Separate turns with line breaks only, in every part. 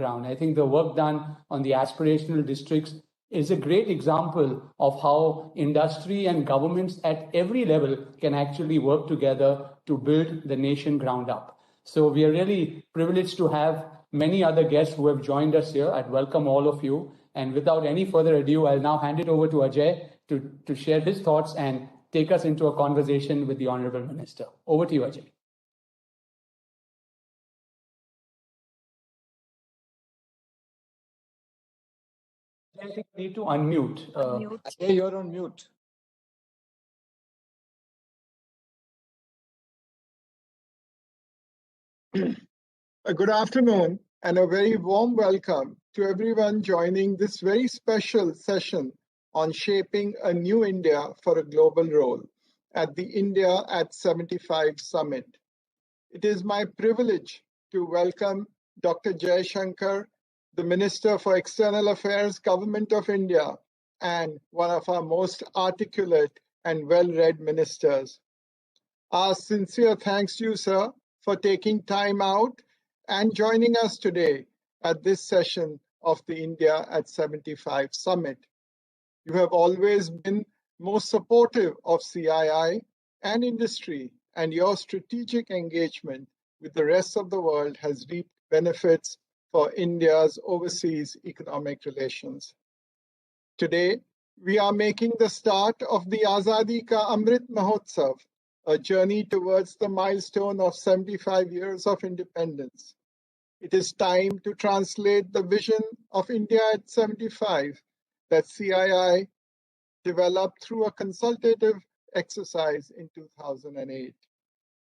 ground. I think the work done on the aspirational districts is a great example of how industry and governments at every level can actually work together to build the nation ground up. So we are really privileged to have many other guests who have joined us here. I'd welcome all of you. And without any further ado, I'll now hand it over to Ajay to share his thoughts and take us into a conversation with the Honorable Minister. Over to you, Ajay. I think you need to unmute.
Ajay, you're on mute. Good afternoon and a very warm welcome to everyone joining this very special session on shaping a new India for a global role at the India at 75 Summit. It is my privilege to welcome Dr. Jaishankar, the Minister for External Affairs, Government of India, and one of our most articulate and well-read ministers. Our sincere thanks to you, sir, for taking time out and joining us today at this session of the India at 75 Summit. You have always been most supportive of CII and industry, and your strategic engagement with the rest of the world has reaped benefits for India's overseas economic relations. Today, we are making the start of the Azadi Ka Amrit Mahotsav, a journey towards the milestone of 75 years of independence. It is time to translate the vision of India at 75 that CII developed through a consultative exercise in 2008.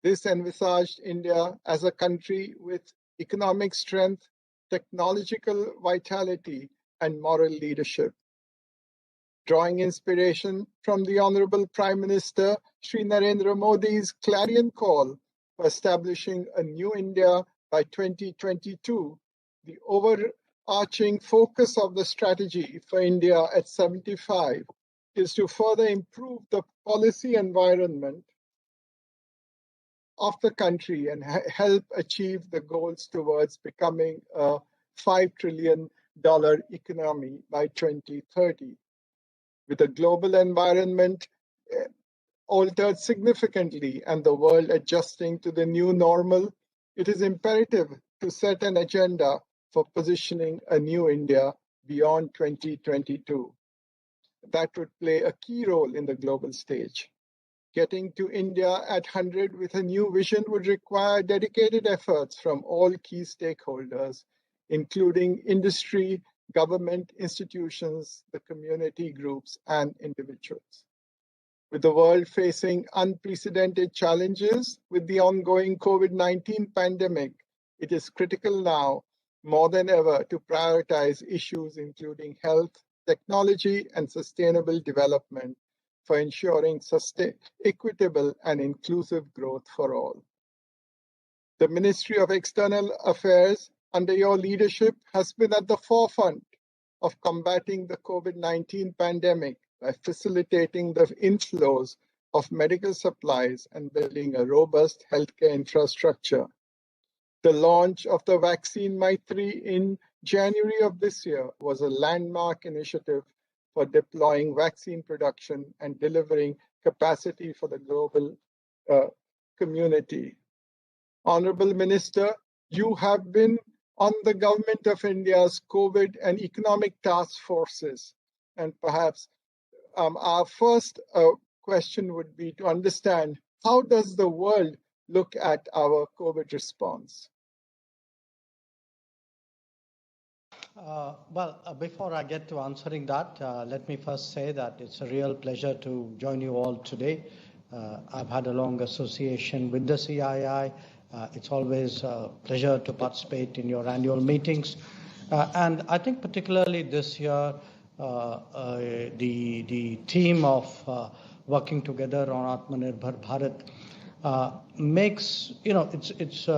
This envisaged India as a country with economic strength, technological vitality, and moral leadership. Drawing inspiration from the Honorable Prime Minister Shri Narendra Modi's clarion call for establishing a new India by 2022, the overarching focus of the strategy for India at 75 is to further improve the policy environment of the country and help achieve the goals towards becoming a $5 trillion economy by 2030. With the global environment altered significantly and the world adjusting to the new normal, it is imperative to set an agenda for positioning a new India beyond 2022. That would play a key role in the global stage. Getting to India at 100 with a new vision would require dedicated efforts from all key stakeholders, including industry, government institutions, the community groups, and individuals. With the world facing unprecedented challenges with the ongoing COVID-19 pandemic, it is critical now, more than ever, to prioritize issues including health, technology, and sustainable development for ensuring equitable and inclusive growth for all. The Ministry of External Affairs, under your leadership, has been at the forefront of combating the COVID-19 pandemic by facilitating the inflows of medical supplies and building a robust healthcare infrastructure. The launch of the vaccine Maitri in January of this year was a landmark initiative for deploying vaccine production and delivering capacity for the global community. Honorable Minister, you have been on the Government of India's COVID and economic task forces, and perhaps our first question would be to understand, how does the world look at our COVID response?
Before I get to answering that, let me first say that it's a real pleasure to join you all today. I've had a long association with the CII. It's always a pleasure to participate in your annual meetings. And I think particularly this year, the theme of working together on Atmanirbhar Bharat makes, it's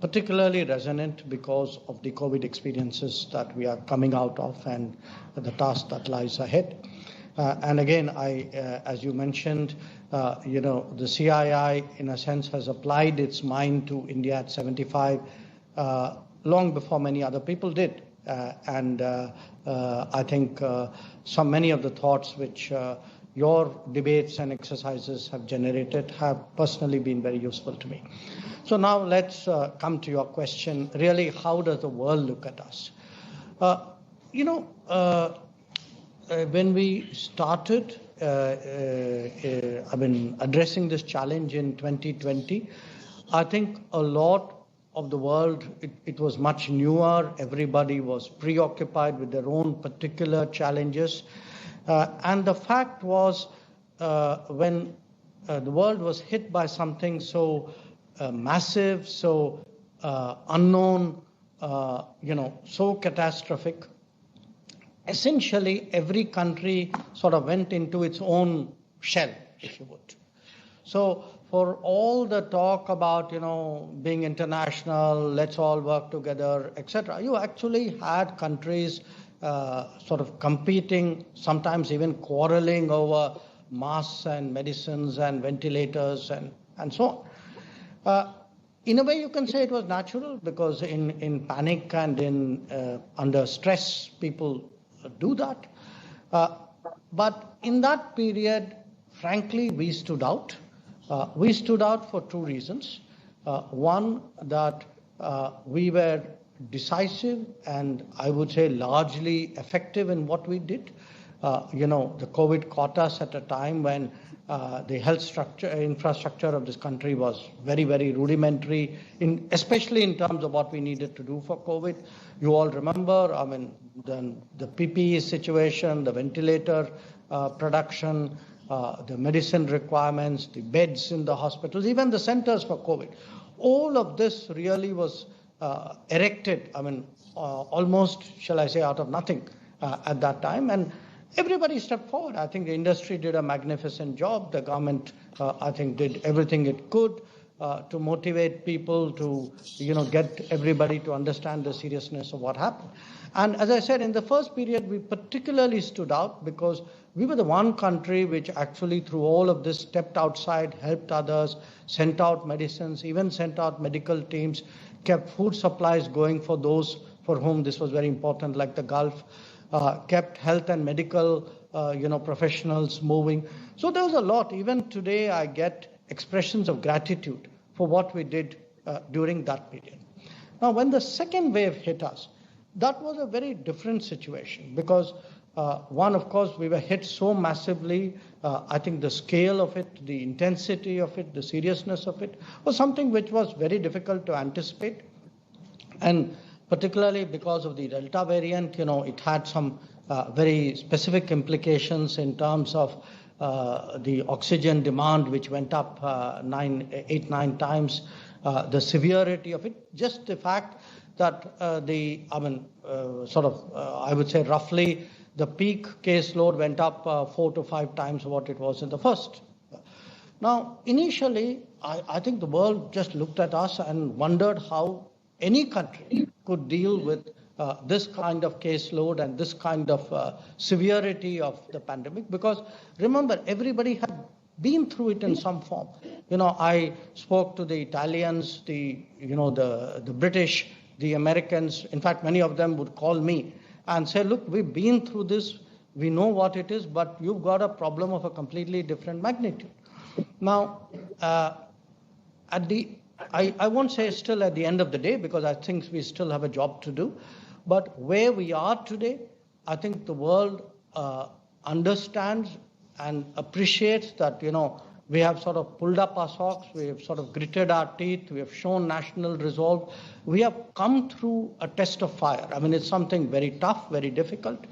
particularly resonant because of the COVID experiences that we are coming out of and the task that lies ahead. And again, as you mentioned, the CII, in a sense, has applied its mind to India at 75 long before many other people did. I think many of the thoughts which your debates and exercises have generated have personally been very useful to me. So now let's come to your question. Really, how does the world look at us? When we started addressing this challenge in 2020, I think a lot of the world, it was much newer. Everybody was preoccupied with their own particular challenges. And the fact was, when the world was hit by something so massive, so unknown, so catastrophic, essentially every country sort of went into its own shell, if you would. So for all the talk about, being international, let's all work together, etc., you actually had countries sort of competing, sometimes even quarreling over masks and medicines and ventilators and so on. In a way, you can say it was natural, because in panic and under stress, people do that. But in that period, frankly, we stood out. We stood out for two reasons. One, that we were decisive and I would say largely effective in what we did. The COVID caught us at a time when the health infrastructure of this country was very, very rudimentary, especially in terms of what we needed to do for COVID. You all remember, the PPE situation, the ventilator production, the medicine requirements, the beds in the hospitals, even the centers for COVID. All of this really was erected, almost, shall I say, out of nothing at that time. And everybody stepped forward. I think the industry did a magnificent job. The government, I think, did everything it could to motivate people, to get everybody to understand the seriousness of what happened. And as I said, in the first period, we particularly stood out because we were the one country which actually, through all of this, stepped outside, helped others, sent out medicines, even sent out medical teams, kept food supplies going for those for whom this was very important, like the Gulf, kept health and medical, professionals moving. So there was a lot. Even today, I get expressions of gratitude for what we did during that period. Now, when the second wave hit us, that was a very different situation because, one, of course, we were hit so massively. I think the scale of it, the intensity of it, the seriousness of it was something which was very difficult to anticipate. And particularly because of the Delta variant, it had some very specific implications in terms of the oxygen demand, which went up 8-9 times, the severity of it, just the fact that I would say roughly the peak caseload went up 4 to 5 times what it was in the first. Now, initially, I think the world just looked at us and wondered how any country could deal with this kind of caseload and this kind of severity of the pandemic. Because remember, everybody had been through it in some form. I spoke to the Italians, the British, the Americans. In fact, many of them would call me and say, look, we've been through this. We know what it is, but you've got a problem of a completely different magnitude. Now, I won't say still at the end of the day, because I think we still have a job to do. But where we are today, I think the world understands and appreciates that, we have sort of pulled up our socks, we have sort of gritted our teeth, we have shown national resolve. We have come through a test of fire. It's something very tough, very difficult,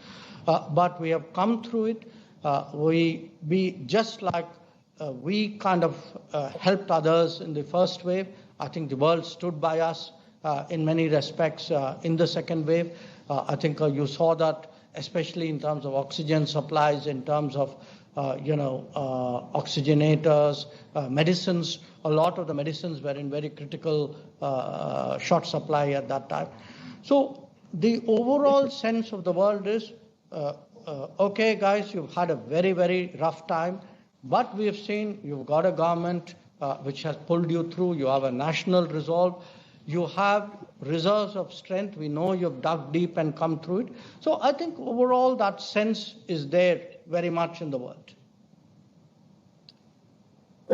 but we have come through it. We just like we kind of helped others in the first wave. I think the world stood by us in many respects in the second wave. I think you saw that, especially in terms of oxygen supplies, in terms of oxygenators, medicines. A lot of the medicines were in very critical short supply at that time. So the overall sense of the world is, okay, guys, you've had a very, very rough time, but we have seen you've got a government which has pulled you through. You have a national resolve. You have reserves of strength. We know you've dug deep and come through it. So I think overall that sense is there very much in the world.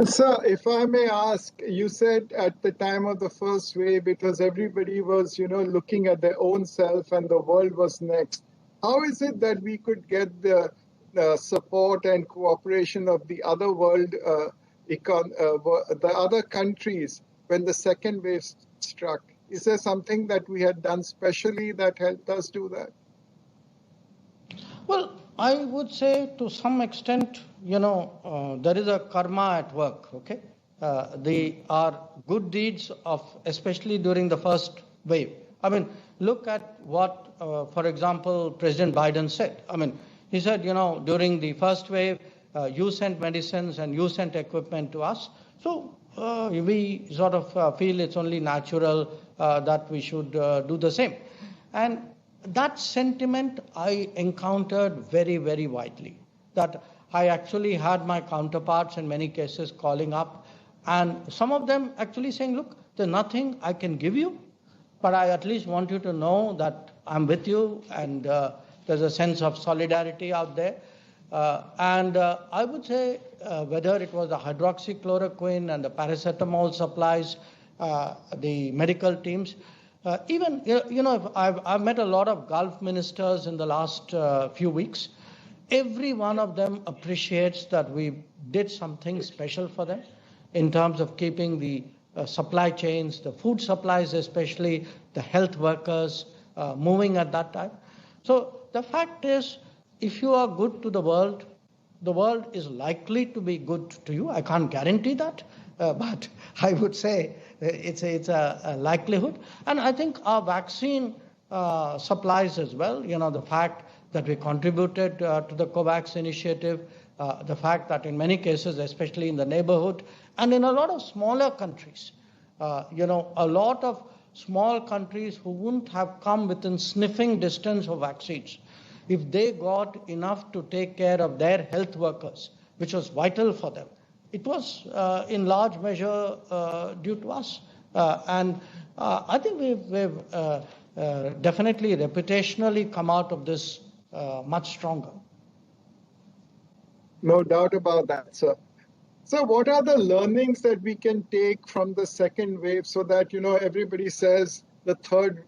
Sir, if I may ask, you said at the time of the first wave, because everybody was, looking at their own self and the world was next. How is it that we could get the support and cooperation of the other world, the other countries when the second wave struck? Is there something that we had done specially that helped us do that?
Well, I would say to some extent, there is a karma at work, okay? They are good deeds especially during the first wave. I mean, look at what, for example, President Biden said. I mean, he said, during the first wave, you sent medicines and you sent equipment to us. So we sort of feel it's only natural that we should do the same. And that sentiment I encountered very, very widely. That I actually had my counterparts in many cases calling up, and some of them actually saying, look, there's nothing I can give you, but I at least want you to know that I'm with you, and there's a sense of solidarity out there. And I would say whether it was the hydroxychloroquine and the paracetamol supplies, the medical teams, even, I've met a lot of Gulf ministers in the last few weeks. Every one of them appreciates that we did something special for them in terms of keeping the supply chains, the food supplies especially, the health workers moving at that time. So the fact is, if you are good to the world is likely to be good to you. I can't guarantee that, but I would say it's a likelihood. And I think our vaccine supplies as well, the fact that we contributed to the COVAX initiative, the fact that in many cases, especially in the neighborhood and in a lot of smaller countries, a lot of small countries who wouldn't have come within sniffing distance of vaccines, if they got enough to take care of their health workers, which was vital for them, it was in large measure due to us. And I think we've definitely reputationally come out of this much stronger.
No doubt about that, sir. So what are the learnings that we can take from the second wave so that, everybody says the third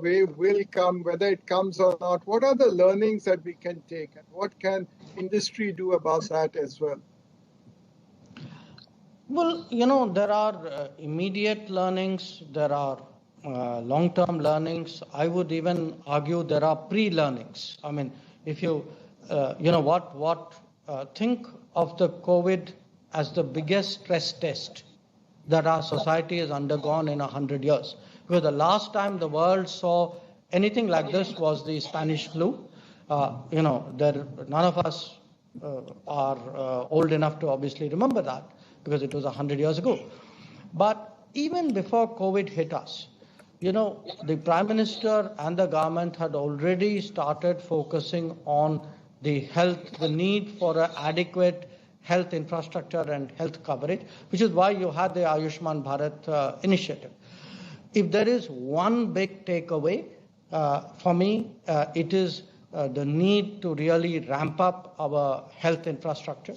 wave will come, whether it comes or not? What are the learnings that we can take, and what can industry do about that as well?
Well, there are immediate learnings, there are long-term learnings. I would even argue there are pre-learnings. I mean, if you, think of the COVID as the biggest stress test that our society has undergone in 100 years. Because the last time the world saw anything like this was the Spanish flu. None of us are old enough to obviously remember that because it was 100 years ago. But even before COVID hit us, the Prime Minister and the government had already started focusing on the health, the need for an adequate health infrastructure and health coverage, which is why you had the Ayushman Bharat initiative. If there is one big takeaway for me, it is the need to really ramp up our health infrastructure.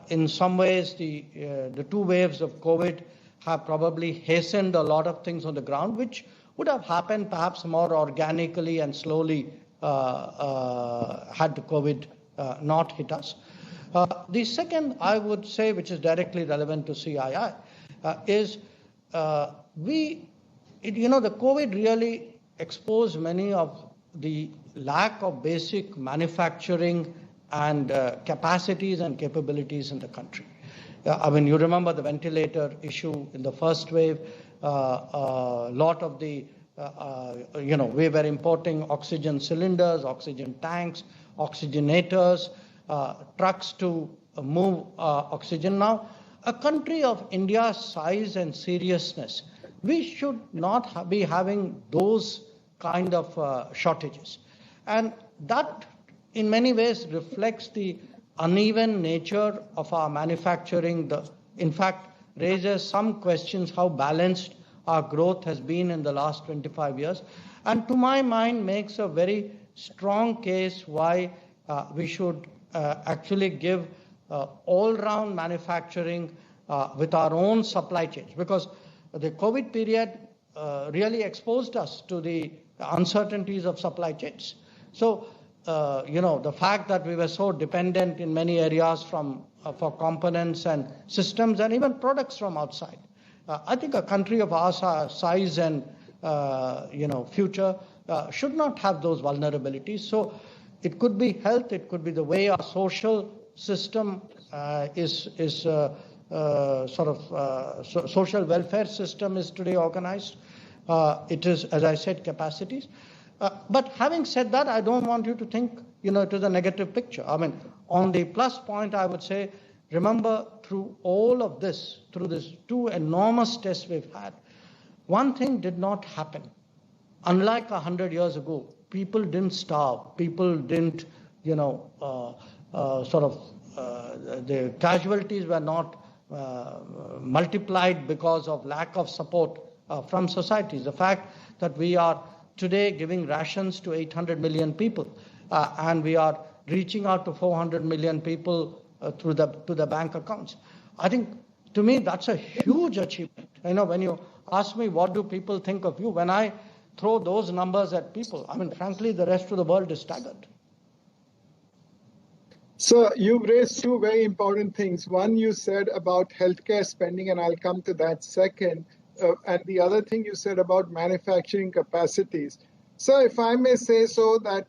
In some ways, the two waves of COVID have probably hastened a lot of things on the ground, which would have happened perhaps more organically and slowly had the COVID not hit us. The second, I would say, which is directly relevant to CII, is the COVID really exposed many of the lack of basic manufacturing and capacities and capabilities in the country. I mean, you remember the ventilator issue in the first wave. A lot of the, we were importing oxygen cylinders, oxygen tanks, oxygenators, trucks to move oxygen. Now, a country of India's size and seriousness, we should not be having those kind of shortages. And that, in many ways, reflects the uneven nature of our manufacturing. In fact, raises some questions how balanced our growth has been in the last 25 years. And to my mind, makes a very strong case why we should actually give all-round manufacturing with our own supply chains. Because the COVID period really exposed us to the uncertainties of supply chains. So, the fact that we were so dependent in many areas for components and systems and even products from outside. I think a country of our size and future should not have those vulnerabilities. So it could be health, it could be the way our social system social welfare system is today organized. It is, as I said, capacities. But having said that, I don't want you to think, it is a negative picture. I mean, on the plus point, I would say, remember through all of this, through these two enormous tests we've had, one thing did not happen. Unlike 100 years ago, people didn't starve. People didn't, the casualties were not multiplied because of lack of support from societies. The fact that we are today giving rations to 800 million people and we are reaching out to 400 million people to the bank accounts. I think, to me, that's a huge achievement. When you ask me what do people think of you, when I throw those numbers at people, I mean, frankly, the rest of the world is staggered.
So you've raised two very important things. One, you said about healthcare spending, and I'll come to that second. And the other thing you said about manufacturing capacities. So if I may say so, that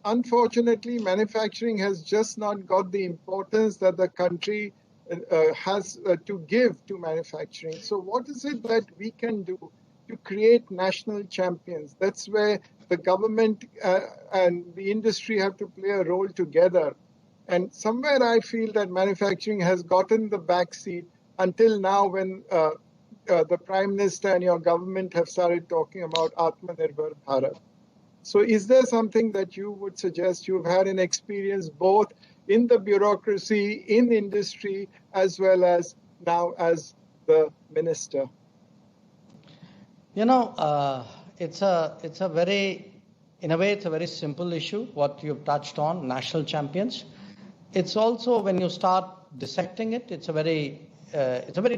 unfortunately, manufacturing has just not got the importance that the country has to give to manufacturing. So what is it that we can do to create national champions? That's where the government and the industry have to play a role together. And somewhere I feel that manufacturing has gotten the backseat until now, when the Prime Minister and your government have started talking about Atmanirbhar Bharat. So is there something that you would suggest? You've had an experience both in the bureaucracy, in industry, as well as now as the minister.
It's a very simple issue, what you've touched on, national champions. It's also, when you start dissecting it, it's a very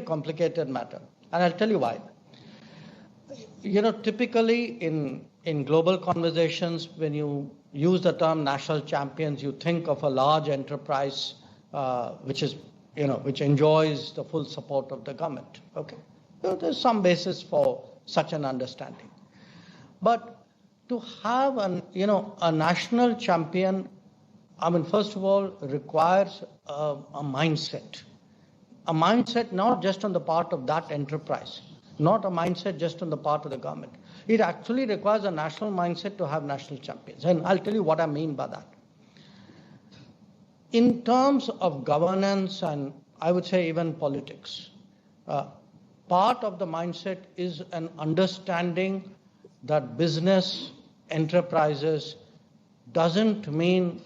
complicated matter. And I'll tell you why. Typically in global conversations, when you use the term national champions, you think of a large enterprise which enjoys the full support of the government. Okay, so there's some basis for such an understanding. But to have a national champion, I mean, first of all, requires a mindset. A mindset not just on the part of that enterprise, not a mindset just on the part of the government. It actually requires a national mindset to have national champions. And I'll tell you what I mean by that. In terms of governance and I would say even politics, part of the mindset is an understanding that business enterprises doesn't mean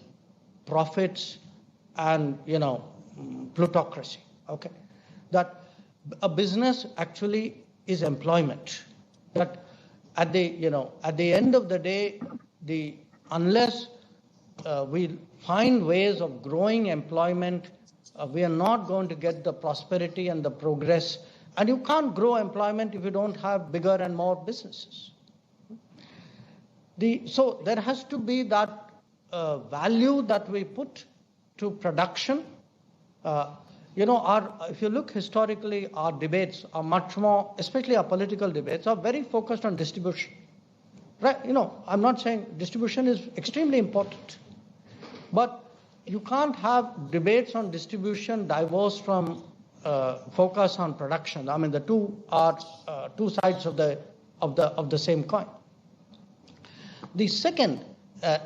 profits and, plutocracy. Okay, that a business actually is employment. That at the end of the day, unless we find ways of growing employment, we are not going to get the prosperity and the progress. And you can't grow employment if you don't have bigger and more businesses. So there has to be that value that we put to production. If you look historically, our debates are much more, especially our political debates, are very focused on distribution. Right? I'm not saying distribution is extremely important, but you can't have debates on distribution divorced from focus on production. I mean, the two are two sides of the same coin. The second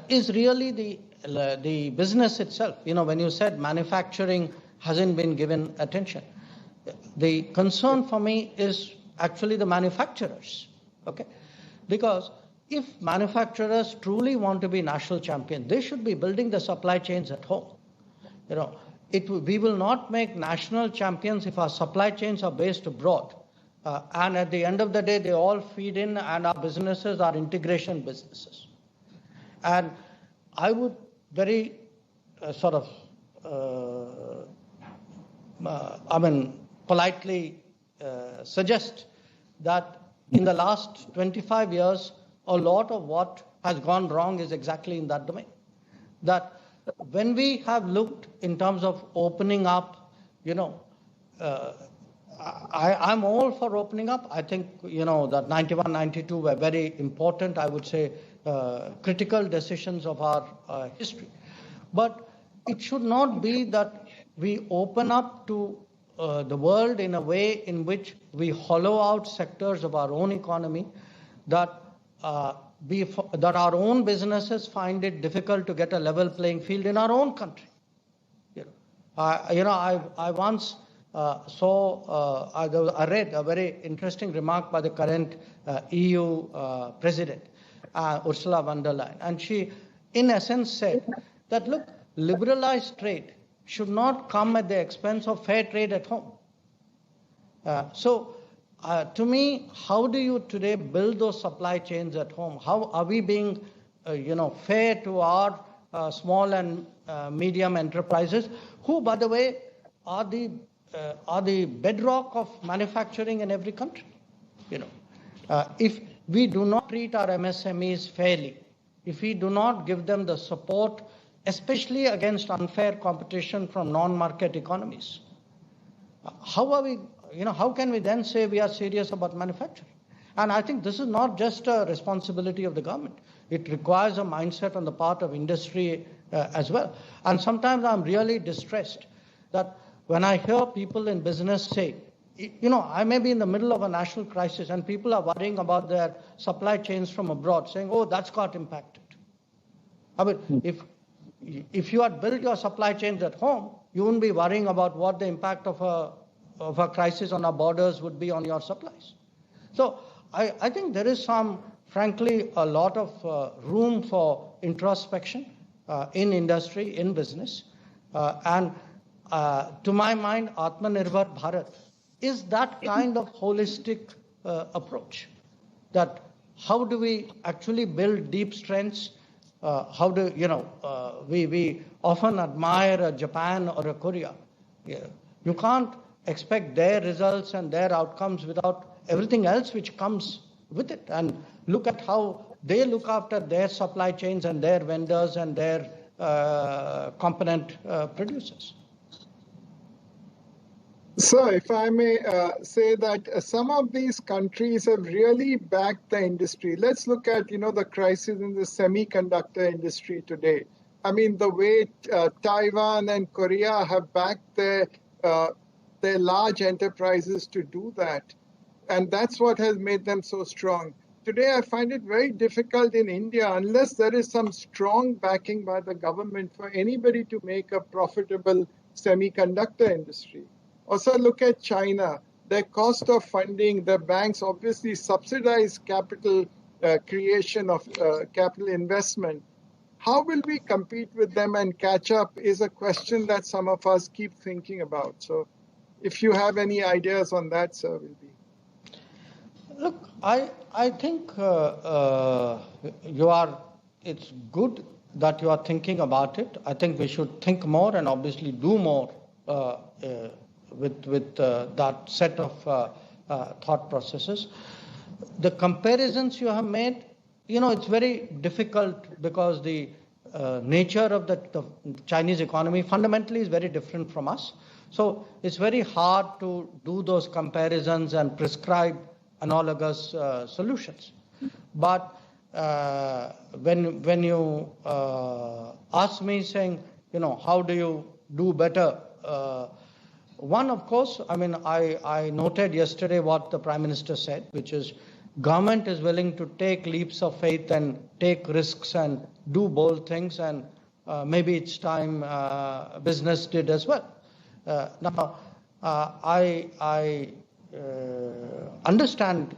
is really the business itself. When you said manufacturing hasn't been given attention, the concern for me is actually the manufacturers. Okay, because if manufacturers truly want to be national champions, they should be building the supply chains at home. We will not make national champions if our supply chains are based abroad. And at the end of the day, they all feed in, and our businesses are integration businesses. And I would very politely suggest that in the last 25 years, a lot of what has gone wrong is exactly in that domain. That when we have looked in terms of opening up, I'm all for opening up. I think, that 91, 92 were very important, I would say, critical decisions of our history. But it should not be that we open up to the world in a way in which we hollow out sectors of our own economy, that our own businesses find it difficult to get a level playing field in our own country. I once I read a very interesting remark by the current EU president, Ursula von der Leyen, and she, in essence, said that, look, liberalized trade should not come at the expense of fair trade at home. To me, how do you today build those supply chains at home? How are we being, fair to our small and medium enterprises, who, by the way, are the bedrock of manufacturing in every country? If we do not treat our MSMEs fairly, if we do not give them the support, especially against unfair competition from non-market economies, how can we then say we are serious about manufacturing? And I think this is not just a responsibility of the government. It requires a mindset on the part of industry as well. And sometimes I'm really distressed that when I hear people in business say, I may be in the middle of a national crisis and people are worrying about their supply chains from abroad, saying, oh, that's got impacted. I mean, if you had built your supply chains at home, you wouldn't be worrying about what the impact of a crisis on our borders would be on your supplies. So I think there is frankly, a lot of room for introspection in industry, in business. And to my mind, Atmanirbhar Bharat is that kind of holistic approach. That how do we actually build deep strengths? How do, we often admire a Japan or a Korea. You can't expect their results and their outcomes without everything else which comes with it. And look at how they look after their supply chains and their vendors and their component producers.
So, if I may say that some of these countries have really backed the industry. Let's look at, the crisis in the semiconductor industry today. I mean, the way Taiwan and Korea have backed their large enterprises to do that. And that's what has made them so strong. Today, I find it very difficult in India, unless there is some strong backing by the government, for anybody to make a profitable semiconductor industry. Also, look at China. Their cost of funding, the banks obviously subsidize capital creation of capital investment. How will we compete with them and catch up is a question that some of us keep thinking about. So if you have any ideas on that, sir, will be.
Look, I think it's good that you are thinking about it. I think we should think more and obviously do more with that set of thought processes. The comparisons you have made, it's very difficult because the nature of the Chinese economy fundamentally is very different from us. So it's very hard to do those comparisons and prescribe analogous solutions. But when you ask me saying, how do you do better? One, of course, I noted yesterday what the Prime Minister said, which is government is willing to take leaps of faith and take risks and do bold things, and maybe it's time business did as well. Now, I understand,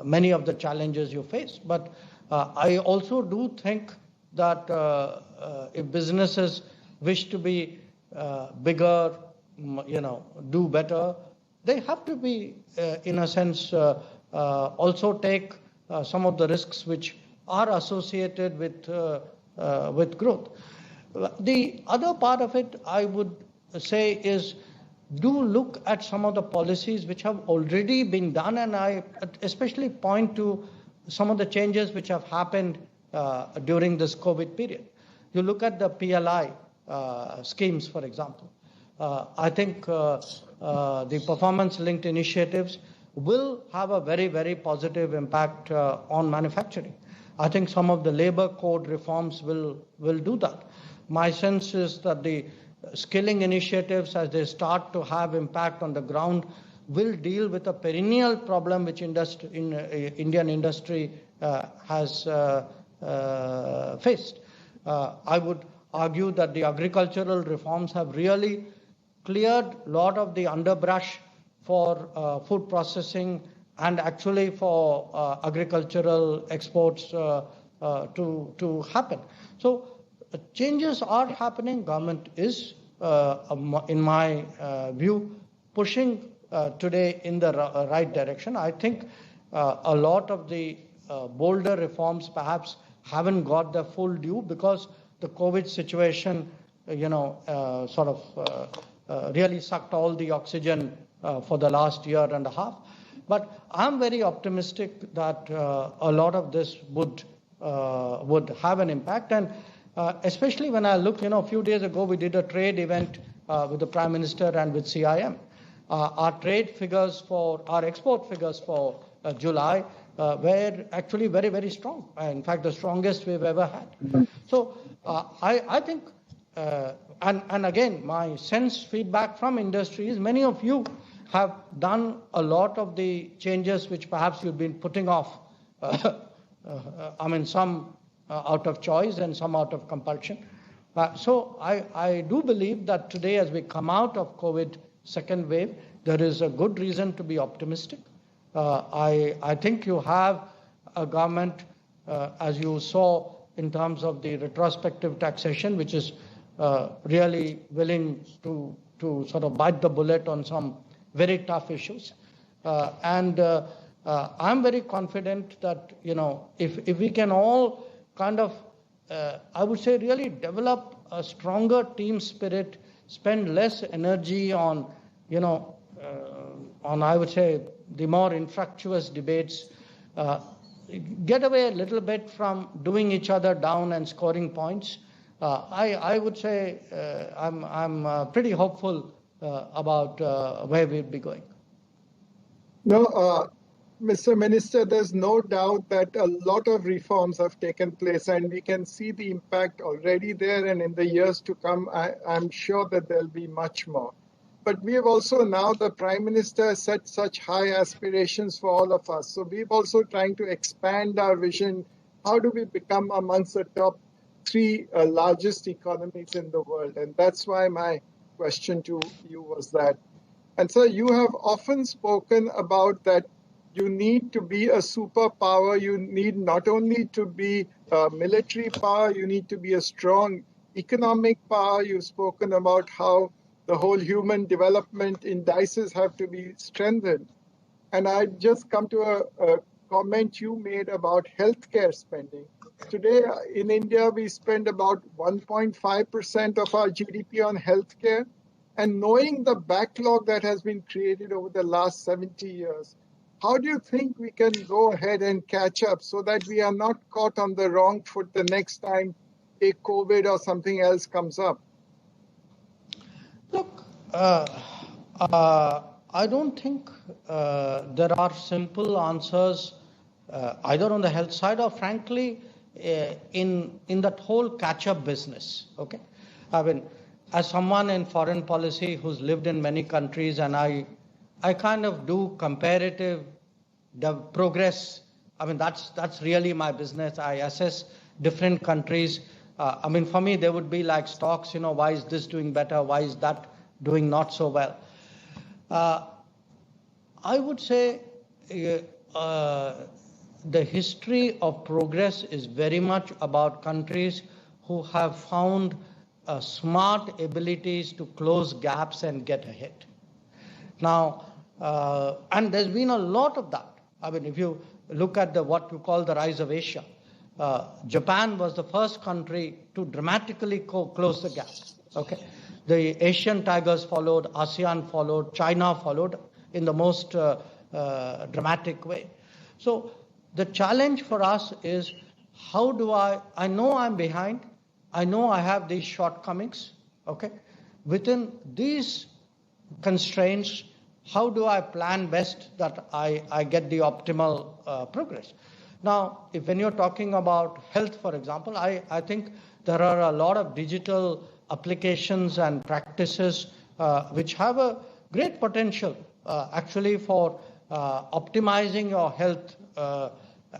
many of the challenges you face, but I also do think that if businesses wish to be bigger, do better, they have to be, in a sense, also take some of the risks which are associated with growth. The other part of it, I would say, is do look at some of the policies which have already been done, and I especially point to some of the changes which have happened during this COVID period. You look at the PLI schemes, for example. I think the performance-linked initiatives will have a very, very positive impact on manufacturing. I think some of the labor code reforms will do that. My sense is that the skilling initiatives, as they start to have impact on the ground, will deal with a perennial problem which Indian industry has faced. I would argue that the agricultural reforms have really cleared a lot of the underbrush for food processing and actually for agricultural exports to happen. So changes are happening. Government is, in my view, pushing today in the right direction. I think a lot of the bolder reforms perhaps haven't got the full due because the COVID situation, sort of really sucked all the oxygen for the last year and a half. But I'm very optimistic that a lot of this would have an impact. And especially when I look, a few days ago, we did a trade event with the Prime Minister and with CIM. Our trade figures our export figures for July were actually very, very strong. In fact, the strongest we've ever had. So I think, and again, my sense feedback from industry is many of you have done a lot of the changes which perhaps you've been putting off. Some out of choice and some out of compulsion. So I do believe that today, as we come out of COVID second wave, there is a good reason to be optimistic. I think you have a government, as you saw in terms of the retrospective taxation, which is really willing to sort of bite the bullet on some very tough issues. And I'm very confident that, if we can all kind of, I would say, really develop a stronger team spirit, spend less energy on, I would say, the more infractuous debates, get away a little bit from doing each other down and scoring points. I would say I'm pretty hopeful about where we'll be going.
No, Mr. Minister, there's no doubt that a lot of reforms have taken place, and we can see the impact already there, and in the years to come, I'm sure that there'll be much more. But we have also now, the Prime Minister set such high aspirations for all of us. So we've also trying to expand our vision. How do we become amongst the top 3 largest economies in the world? And that's why my question to you was that. And so you have often spoken about that you need to be a superpower. You need not only to be a military power, you need to be a strong economic power. You've spoken about how the whole human development indices have to be strengthened. And I just come to a comment you made about healthcare spending. Today in India, we spend about 1.5% of our GDP on healthcare. And knowing the backlog that has been created over the last 70 years, how do you think we can go ahead and catch up so that we are not caught on the wrong foot the next time a COVID or something else comes up?
Look, I don't think there are simple answers either on the health side or, frankly, in that whole catch-up business. Okay, I mean, as someone in foreign policy who's lived in many countries, and I kind of do comparative progress. I mean, that's really my business. I assess different countries. For me, they would be like stocks. Why is this doing better? Why is that doing not so well? I would say the history of progress is very much about countries who have found smart abilities to close gaps and get ahead. Now, And there's been a lot of that. I mean, if you look at what you call the rise of Asia, Japan was the first country to dramatically close the gap. Okay, the Asian tigers followed, ASEAN followed, China followed in the most dramatic way. So the challenge for us is, how do I know I'm behind, I know I have these shortcomings, okay? Within these constraints, how do I plan best that I get the optimal progress? Now, when you're talking about health, for example, I think there are a lot of digital applications and practices which have a great potential actually for optimizing your health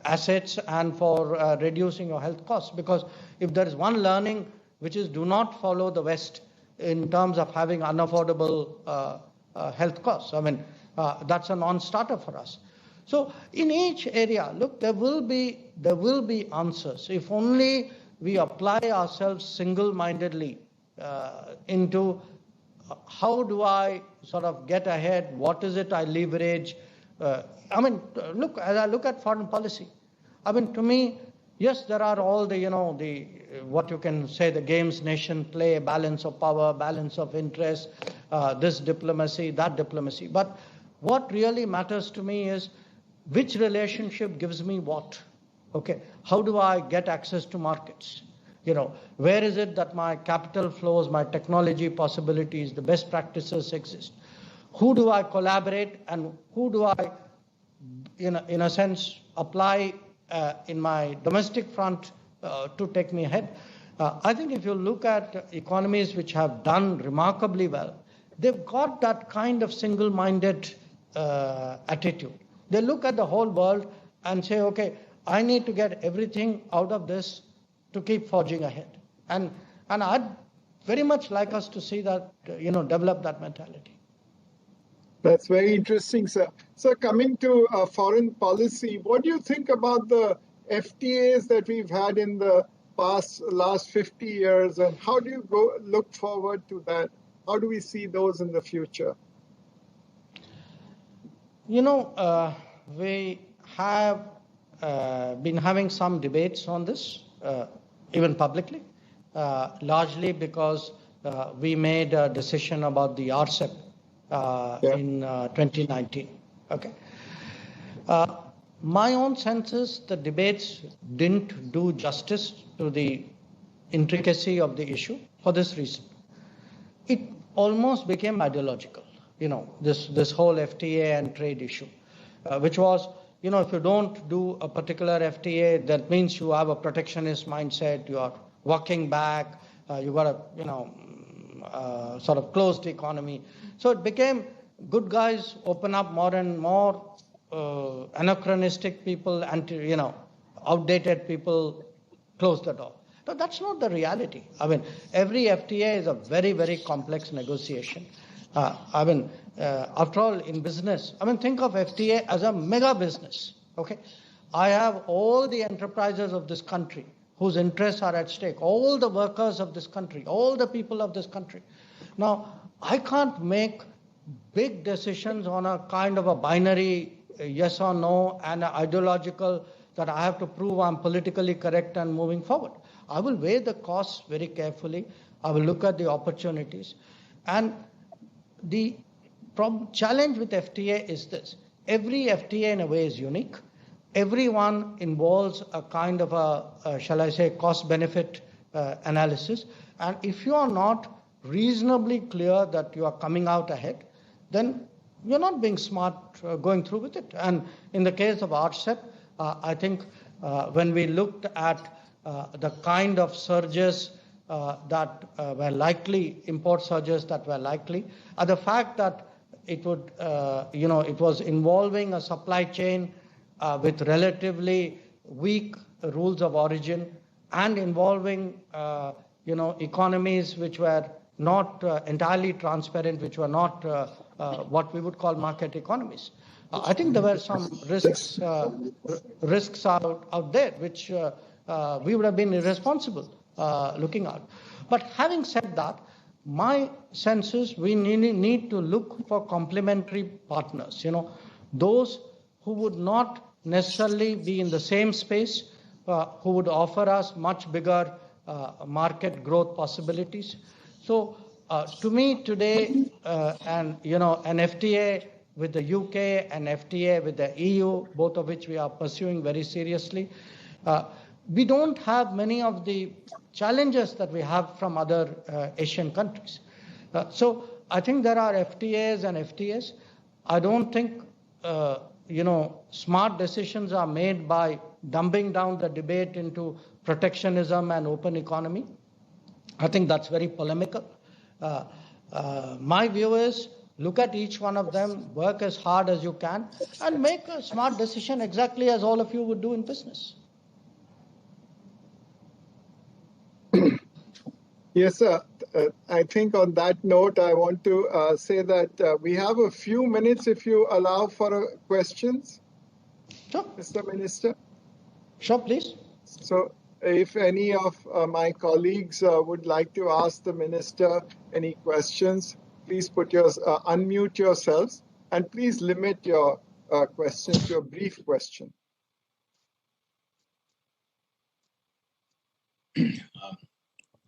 assets and for reducing your health costs. Because if there is one learning which is, do not follow the West in terms of having unaffordable health costs. I mean, that's a non-starter for us. So in each area, look, there will be answers if only we apply ourselves single-mindedly into how do I sort of get ahead, what is it I leverage. I mean, look, as I look at foreign policy, I mean, to me, yes, there are all the, what you can say, the games nation play, balance of power, balance of interest, this diplomacy, that diplomacy. But what really matters to me is which relationship gives me what, okay? How do I get access to markets? Where is it that my capital flows, my technology possibilities, the best practices exist? Who do I collaborate and who do I, in a sense, apply in my domestic front to take me ahead? I think if you look at economies which have done remarkably well, they've got that kind of single-minded attitude. They look at the whole world and say, okay, I need to get everything out of this to keep forging ahead. And I'd very much like us to see that, develop that mentality.
That's very interesting, sir. So coming to foreign policy, what do you think about the FTAs that we've had in the last 50 years, and how do you look forward to that? How do we see those in the future?
We have been having some debates on this, even publicly, largely because we made a decision about the RCEP in 2019. Okay. My own sense is the debates didn't do justice to the intricacy of the issue for this reason. It almost became ideological, this whole FTA and trade issue, which was, if you don't do a particular FTA, that means you have a protectionist mindset, you are walking back, you got a, sort of closed economy. So it became good guys open up more and more, anachronistic people, outdated people close the door. But that's not the reality. I mean, every FTA is a very, very complex negotiation. After all, in business, think of FTA as a mega business, okay? I have all the enterprises of this country whose interests are at stake, all the workers of this country, all the people of this country. Now, I can't make big decisions on a kind of a binary yes or no and ideological that I have to prove I'm politically correct and moving forward. I will weigh the costs very carefully. I will look at the opportunities. And the challenge with FTA is this. Every FTA in a way is unique. Every one involves a kind of a shall I say, cost-benefit analysis. And if you are not reasonably clear that you are coming out ahead, then you're not being smart going through with it. And in the case of RCEP, I think when we looked at the kind of surges that were likely, import surges that were likely, the fact that it would, it was involving a supply chain with relatively weak rules of origin and involving, economies which were not entirely transparent, which were not what we would call market economies. I think there were some risks out there which we would have been irresponsible looking at. But having said that, my sense is we need to look for complementary partners, those who would not necessarily be in the same space, who would offer us much bigger market growth possibilities. So to me today, an FTA with the UK and FTA with the EU, both of which we are pursuing very seriously, we don't have many of the challenges that we have from other Asian countries. So I think there are FTAs and FTAs. I don't think smart decisions are made by dumbing down the debate into protectionism and open economy. I think that's very polemical. My view is look at each one of them, work as hard as you can, and make a smart decision exactly as all of you would do in business.
Yes, sir. I think on that note, I want to say that we have a few minutes if you allow for questions.
Sure.
Mr. Minister.
Sure, please.
So if any of my colleagues would like to ask the Minister any questions, please unmute yourselves and please limit your questions to a brief question.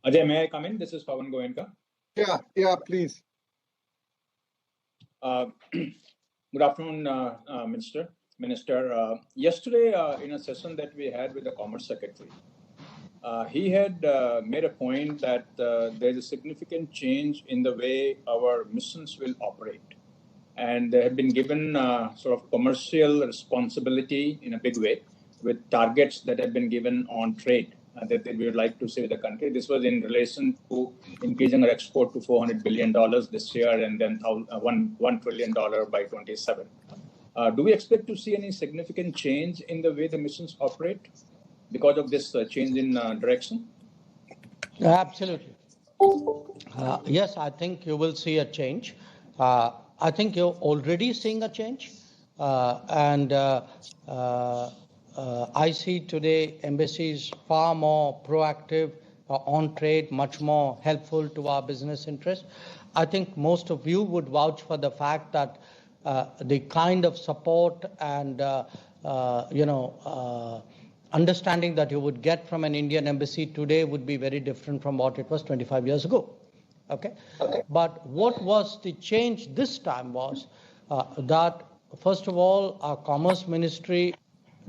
Ajay, may I come in? This is Pawan Goenka.
Yeah, please.
Good afternoon, Minister. Yesterday, in a session that we had with the Commerce Secretary, he had made a point that there's a significant change in the way our missions will operate. And they have been given sort of commercial responsibility in a big way with targets that have been given on trade that we would like to see with the country. This was in relation to increasing our export to $400 billion this year and then $1 trillion by 27. Do we expect to see any significant change in the way the missions operate because of this change in direction?
Absolutely. Yes, I think you will see a change. I think you're already seeing a change. I see today embassies far more proactive on trade, much more helpful to our business interests. I think most of you would vouch for the fact that the kind of support and understanding that you would get from an Indian embassy today would be very different from what it was 25 years ago. Okay. But what was the change this time was that, first of all, our Commerce Ministry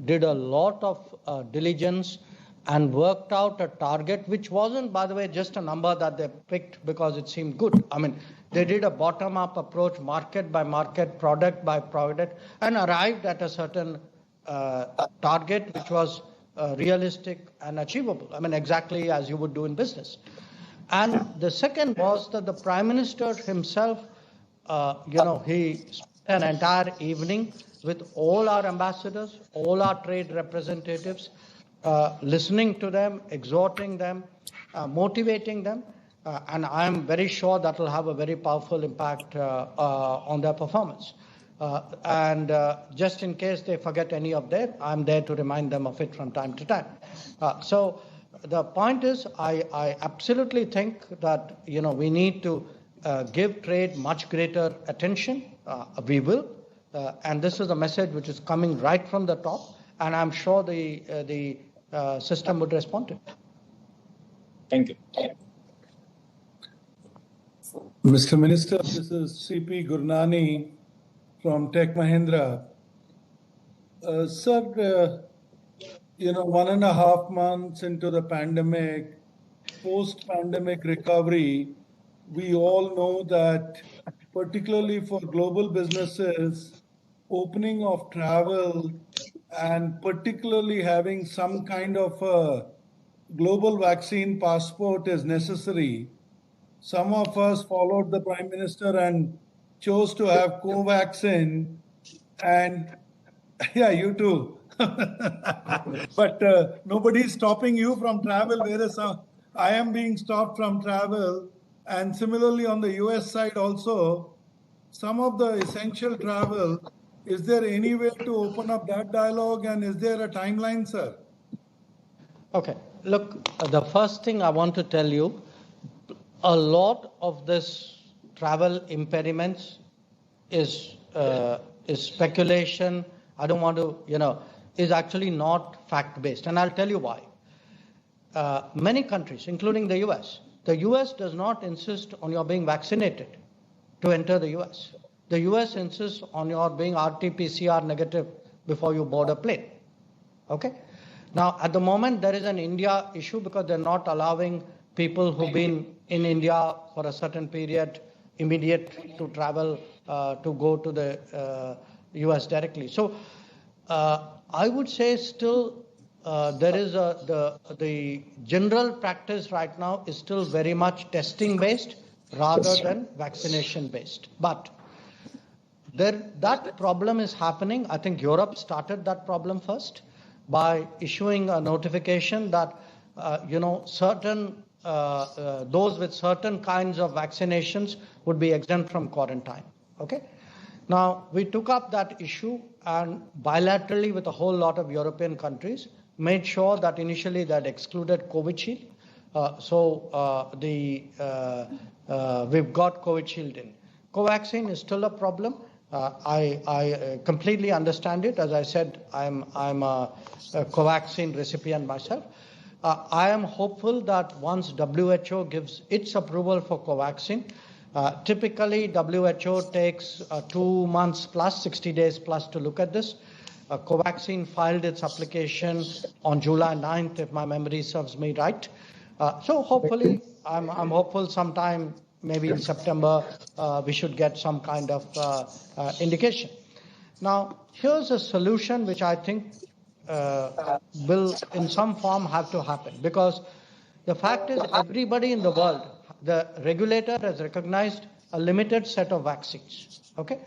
did a lot of diligence and worked out a target, which wasn't, by the way, just a number that they picked because it seemed good. I mean, they did a bottom-up approach, market by market, product by product, and arrived at a certain target, which was realistic and achievable. I mean, exactly as you would do in business. And the second was that the Prime Minister himself, he spent an entire evening with all our ambassadors, all our trade representatives, listening to them, exhorting them, motivating them. And I'm very sure that will have a very powerful impact on their performance. And just in case they forget any of that, I'm there to remind them of it from time to time. So the point is, I absolutely think that we need to give trade much greater attention. We will. And this is a message which is coming right from the top, and I'm sure the system would respond to it.
Thank you.
Mr. Minister, this is CP Gurnani from Tech Mahindra. Sir, 1.5 months into the pandemic, post-pandemic recovery, we all know that particularly for global businesses, opening of travel and particularly having some kind of a global vaccine passport is necessary. Some of us followed the Prime Minister and chose to have Covaxin, and yeah, you too. But nobody's stopping you from travel, whereas I am being stopped from travel. And similarly on the US side also, some of the essential travel, is there any way to open up that dialogue, and is there a timeline, sir?
Okay, look, the first thing I want to tell you, a lot of this travel impediments is speculation. I don't want to, is actually not fact-based. And I'll tell you why. Many countries, including the US does not insist on your being vaccinated to enter the US. The US insists on your being RT-PCR negative before you board a plane. Okay? Now, at the moment, there is an India issue because they're not allowing people who've been in India for a certain period immediate to travel to go to the US directly. So I would say still there is the general practice right now is still very much testing based rather than vaccination based. But that problem is happening. I think Europe started that problem first by issuing a notification that certain those with certain kinds of vaccinations would be exempt from quarantine. Okay. Now we took up that issue and bilaterally with a whole lot of European countries made sure that initially that excluded Covishield. We've got Covishield in. Covaxin is still a problem. I completely understand it. As I said, I'm a Covaxin recipient myself. I am hopeful that once WHO gives its approval for Covaxin, typically WHO takes 2 months plus, 60 days plus to look at this. Covaxin filed its application on July 9th, if my memory serves me right. So hopefully, I'm hopeful sometime maybe in September, we should get some kind of indication. Now, here's a solution which I think will in some form have to happen, because the fact is everybody in the world, the regulator has recognized a limited set of vaccines. Okay.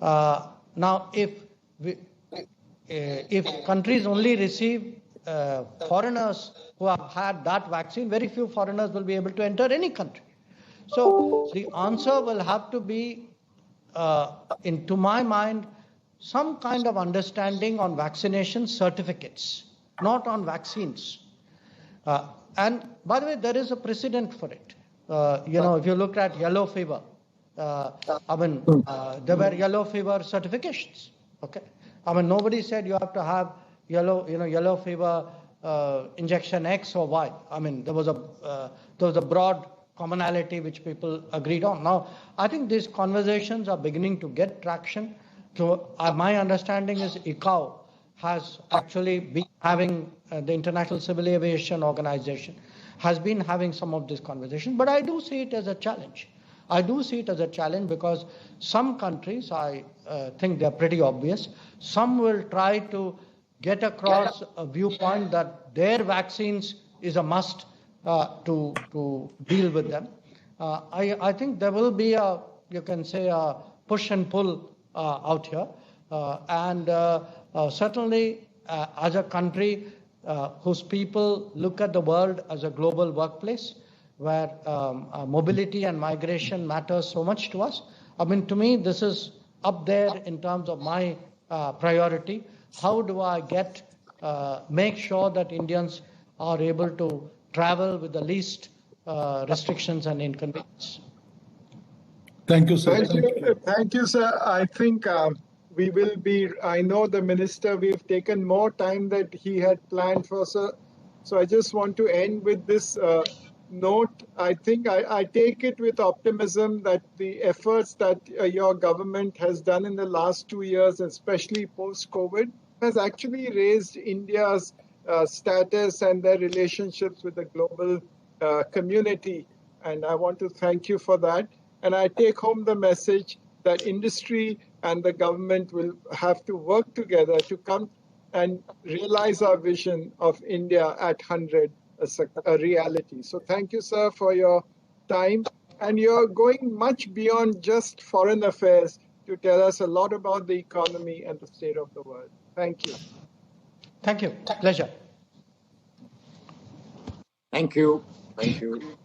Now, if countries only receive foreigners who have had that vaccine, very few foreigners will be able to enter any country. So the answer will have to be, to my mind, some kind of understanding on vaccination certificates, not on vaccines. And by the way, there is a precedent for it. If you look at yellow fever, there were yellow fever certifications. Okay, nobody said you have to have yellow fever injection X or Y. There was a broad commonality which people agreed on. Now, I think these conversations are beginning to get traction. So my understanding is ICAO has actually been having, the International Civil Aviation Organization has been having some of these conversations, but I do see it as a challenge. I do see it as a challenge because some countries, I think they're pretty obvious, some will try to get across a viewpoint that their vaccines is a must to deal with them. I think there will be a push and pull out here. Certainly as a country whose people look at the world as a global workplace where mobility and migration matters so much to us. To me, this is up there in terms of my priority. How do I make sure that Indians are able to travel with the least restrictions and inconvenience?
Thank you, sir.
Thank you, sir. I think we will be, I know the minister, we've taken more time than he had planned for, sir. So I just want to end with this note. I think I take it with optimism that the efforts that your government has done in the last 2 years, especially post-COVID, has actually raised India's status and their relationships with the global community. And I want to thank you for that. And I take home the message that industry and the government will have to work together to come and realize our vision of India at 100 as a reality. So thank you, sir, for your time. And you're going much beyond just foreign affairs to tell us a lot about the economy and the state of the world. Thank you.
Thank you. Pleasure.
Thank you. Thank you.